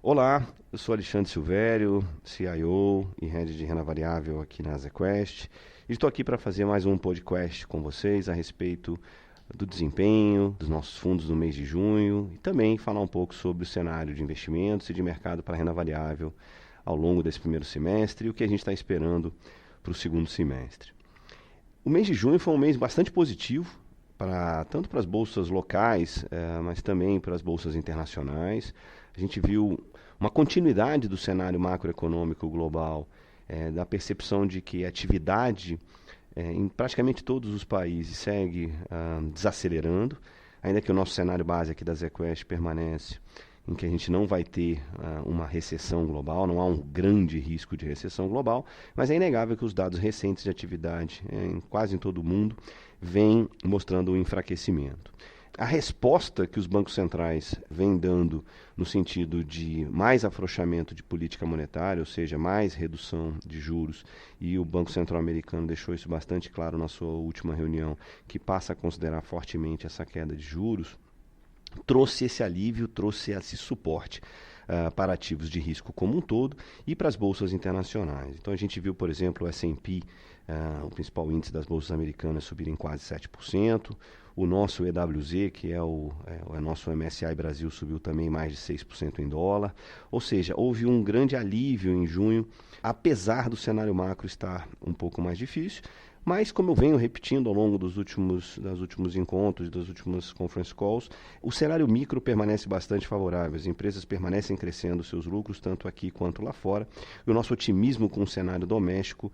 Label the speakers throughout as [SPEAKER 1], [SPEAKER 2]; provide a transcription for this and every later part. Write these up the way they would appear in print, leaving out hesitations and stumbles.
[SPEAKER 1] Olá, eu sou Alexandre Silvério, CIO e Head de Renda Variável aqui na ZQuest. E estou aqui para fazer mais um podcast com vocês a respeito do desempenho dos nossos fundos no mês de junho e também falar um pouco sobre o cenário de investimentos e de mercado para renda variável ao longo desse primeiro semestre e o que a gente está esperando para o segundo semestre. O mês de junho foi um mês bastante positivo, tanto para as bolsas locais, mas também para as bolsas internacionais. A gente viu uma continuidade do cenário macroeconômico global, da percepção de que a atividade em praticamente todos os países segue desacelerando, ainda que o nosso cenário base aqui da ZQuest permanece em que a gente não vai ter uma recessão global, não há um grande risco de recessão global, mas é inegável que os dados recentes de atividade quase em todo o mundo vêm mostrando um enfraquecimento. A resposta que os bancos centrais vêm dando no sentido de mais afrouxamento de política monetária, ou seja, mais redução de juros, e o Banco Central americano deixou isso bastante claro na sua última reunião, que passa a considerar fortemente essa queda de juros, trouxe esse alívio, trouxe esse suporte para ativos de risco como um todo e para as bolsas internacionais. Então a gente viu, por exemplo, o S&P, o principal índice das bolsas americanas, subir em quase 7%. O nosso EWZ, que é o nosso MSCI Brasil, subiu também mais de 6% em dólar. Ou seja, houve um grande alívio em junho, apesar do cenário macro estar um pouco mais difícil. Mas, como eu venho repetindo ao longo dos últimos encontros, das últimas conference calls, o cenário micro permanece bastante favorável. As empresas permanecem crescendo seus lucros, tanto aqui quanto lá fora. E o nosso otimismo com o cenário doméstico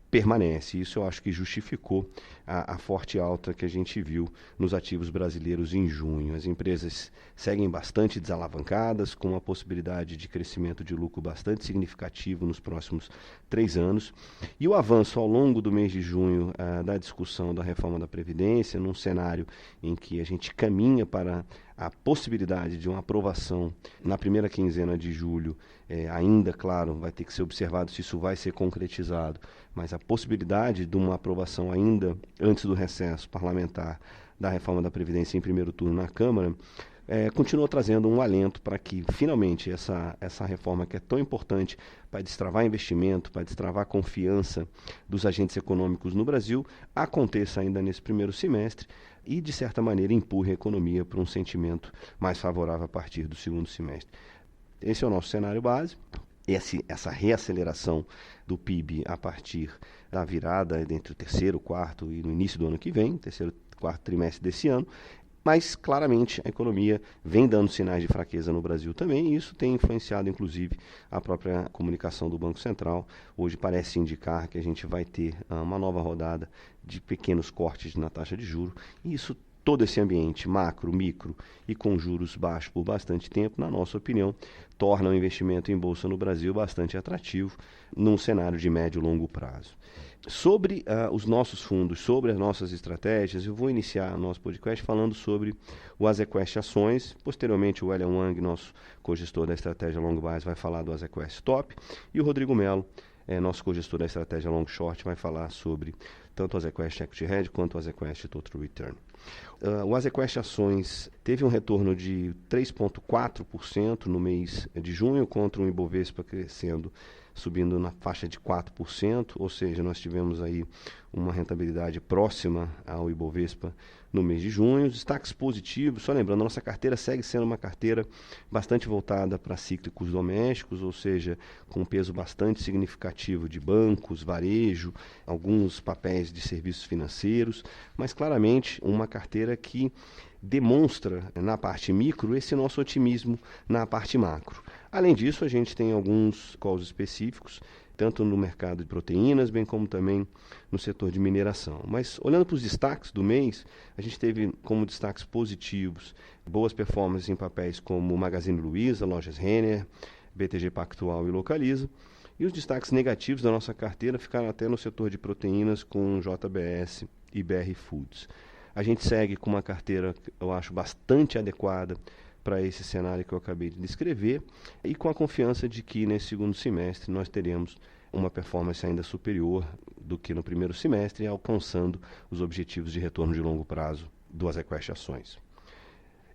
[SPEAKER 1] permanece. Isso eu acho que justificou a forte alta que a gente viu nos ativos brasileiros em junho. As empresas seguem bastante desalavancadas, com uma possibilidade de crescimento de lucro bastante significativo nos próximos 3 anos. E o avanço ao longo do mês de junho da discussão da reforma da Previdência, num cenário em que a gente caminha para a possibilidade de uma aprovação na primeira quinzena de julho, ainda, claro, vai ter que ser observado se isso vai ser concretizado, mas a possibilidade de uma aprovação ainda antes do recesso parlamentar da reforma da Previdência em primeiro turno na Câmara, continua trazendo um alento para que, finalmente, essa reforma que é tão importante para destravar investimento, para destravar a confiança dos agentes econômicos no Brasil, aconteça ainda nesse primeiro semestre e, de certa maneira, empurre a economia para um sentimento mais favorável a partir do segundo semestre. Esse é o nosso cenário base. Essa reaceleração do PIB a partir da virada entre o terceiro, quarto e no início do ano que vem, terceiro, quarto trimestre desse ano, mas claramente a economia vem dando sinais de fraqueza no Brasil também, e isso tem influenciado inclusive a própria comunicação do Banco Central. Hoje parece indicar que a gente vai ter uma nova rodada de pequenos cortes na taxa de juros, e isso todo esse ambiente macro, micro e com juros baixos por bastante tempo, na nossa opinião, torna o investimento em bolsa no Brasil bastante atrativo num cenário de médio e longo prazo. Sobre os nossos fundos, sobre as nossas estratégias, eu vou iniciar nosso podcast falando sobre o AZQuest Ações. Posteriormente, o William Wang, nosso cogestor da estratégia Long Base, vai falar do AZQuest Top. E o Rodrigo Melo, nosso cogestor da estratégia Long Short, vai falar sobre tanto o AZQuest Equity Hedge quanto o AZQuest Total Return. O AZQuest Ações teve um retorno de 3,4% no mês de junho, contra um Ibovespa crescendo, subindo na faixa de 4%, ou seja, nós tivemos aí uma rentabilidade próxima ao Ibovespa no mês de junho. Os destaques positivos, só lembrando, a nossa carteira segue sendo uma carteira bastante voltada para cíclicos domésticos, ou seja, com um peso bastante significativo de bancos, varejo, alguns papéis de serviços financeiros, mas claramente uma carteira que demonstra na parte micro esse nosso otimismo na parte macro. Além disso, a gente tem alguns calls específicos, tanto no mercado de proteínas, bem como também no setor de mineração. Mas olhando para os destaques do mês, a gente teve como destaques positivos boas performances em papéis como Magazine Luiza, Lojas Renner, BTG Pactual e Localiza. E os destaques negativos da nossa carteira ficaram até no setor de proteínas com JBS e BR Foods. A gente segue com uma carteira, eu acho, bastante adequada para esse cenário que eu acabei de descrever e com a confiança de que nesse segundo semestre nós teremos uma performance ainda superior do que no primeiro semestre, alcançando os objetivos de retorno de longo prazo do AZQuest Ações.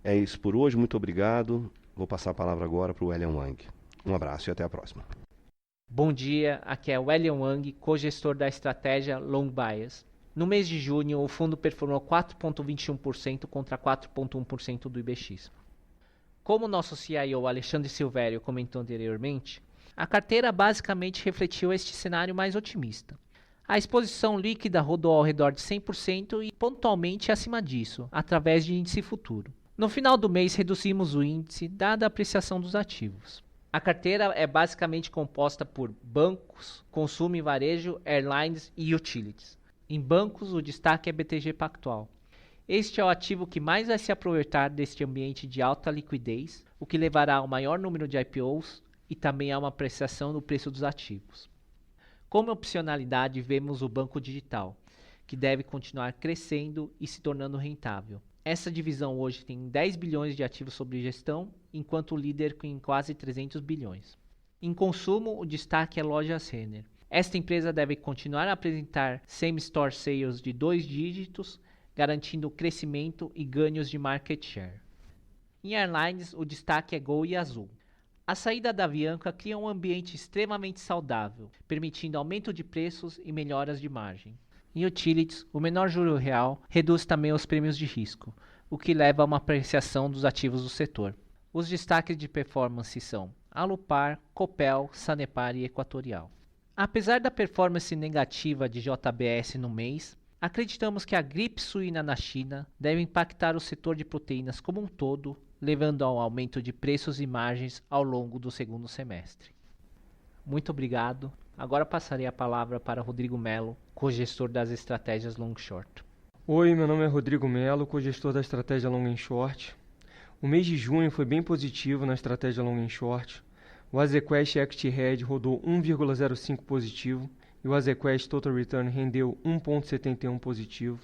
[SPEAKER 1] É isso por hoje, muito obrigado. Vou passar a palavra agora para o William Wang. Um abraço e até a próxima.
[SPEAKER 2] Bom dia, aqui é o Elian Wang, co-gestor da estratégia Long Bias. No mês de junho, o fundo performou 4,21% contra 4,1% do IBX. Como o nosso CIO Alexandre Silvério comentou anteriormente, a carteira basicamente refletiu este cenário mais otimista. A exposição líquida rodou ao redor de 100% e pontualmente acima disso, através de índice futuro. No final do mês, reduzimos o índice, dada a apreciação dos ativos. A carteira é basicamente composta por bancos, consumo e varejo, airlines e utilities. Em bancos, o destaque é BTG Pactual. Este é o ativo que mais vai se aproveitar deste ambiente de alta liquidez, o que levará ao maior número de IPOs e também a uma apreciação no preço dos ativos. Como opcionalidade, vemos o banco digital, que deve continuar crescendo e se tornando rentável. Essa divisão hoje tem 10 bilhões de ativos sob gestão, enquanto o líder com quase 300 bilhões. Em consumo, o destaque é Lojas Renner. Esta empresa deve continuar a apresentar same-store sales de 2 dígitos, garantindo crescimento e ganhos de market share. Em airlines, o destaque é Gol e Azul. A saída da Avianca cria um ambiente extremamente saudável, permitindo aumento de preços e melhoras de margem. Em utilities, o menor juro real reduz também os prêmios de risco, o que leva a uma apreciação dos ativos do setor. Os destaques de performance são Alupar, Copel, Sanepar e Equatorial. Apesar da performance negativa de JBS no mês, acreditamos que a gripe suína na China deve impactar o setor de proteínas como um todo, levando ao aumento de preços e margens ao longo do segundo semestre. Muito obrigado. Agora passarei a palavra para Rodrigo Melo, co-gestor das estratégias Long Short.
[SPEAKER 3] Oi, meu nome é Rodrigo Melo, co-gestor da estratégia Long Short. O mês de junho foi bem positivo na estratégia Long Short. O Azequest Equity Hedge rodou 1,05 positivo e o Azequest Total Return rendeu 1,71 positivo.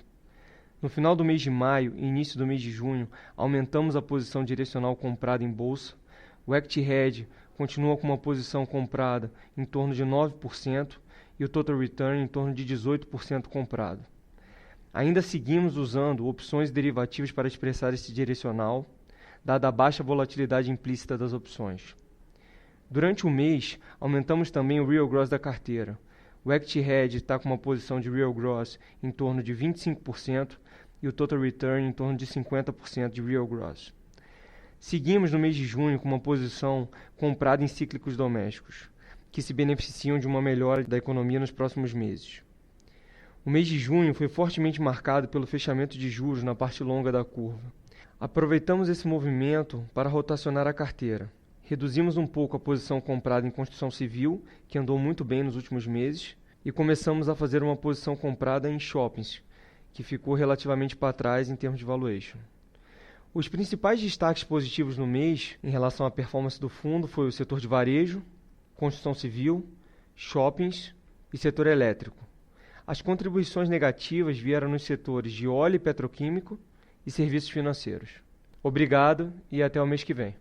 [SPEAKER 3] No final do mês de maio e início do mês de junho, aumentamos a posição direcional comprada em bolsa. O Equity Hedge continua com uma posição comprada em torno de 9% e o Total Return em torno de 18% comprado. Ainda seguimos usando opções derivativas para expressar esse direcional, dada a baixa volatilidade implícita das opções. Durante o mês, aumentamos também o Real Gross da carteira. O Equity Hedge está com uma posição de Real Gross em torno de 25% e o Total Return em torno de 50% de Real Gross. Seguimos no mês de junho com uma posição comprada em cíclicos domésticos, que se beneficiam de uma melhora da economia nos próximos meses. O mês de junho foi fortemente marcado pelo fechamento de juros na parte longa da curva. Aproveitamos esse movimento para rotacionar a carteira. Reduzimos um pouco a posição comprada em construção civil, que andou muito bem nos últimos meses, e começamos a fazer uma posição comprada em shoppings, que ficou relativamente para trás em termos de valuation. Os principais destaques positivos no mês em relação à performance do fundo foi o setor de varejo, construção civil, shoppings e setor elétrico. As contribuições negativas vieram nos setores de óleo e petroquímico e serviços financeiros. Obrigado e até o mês que vem.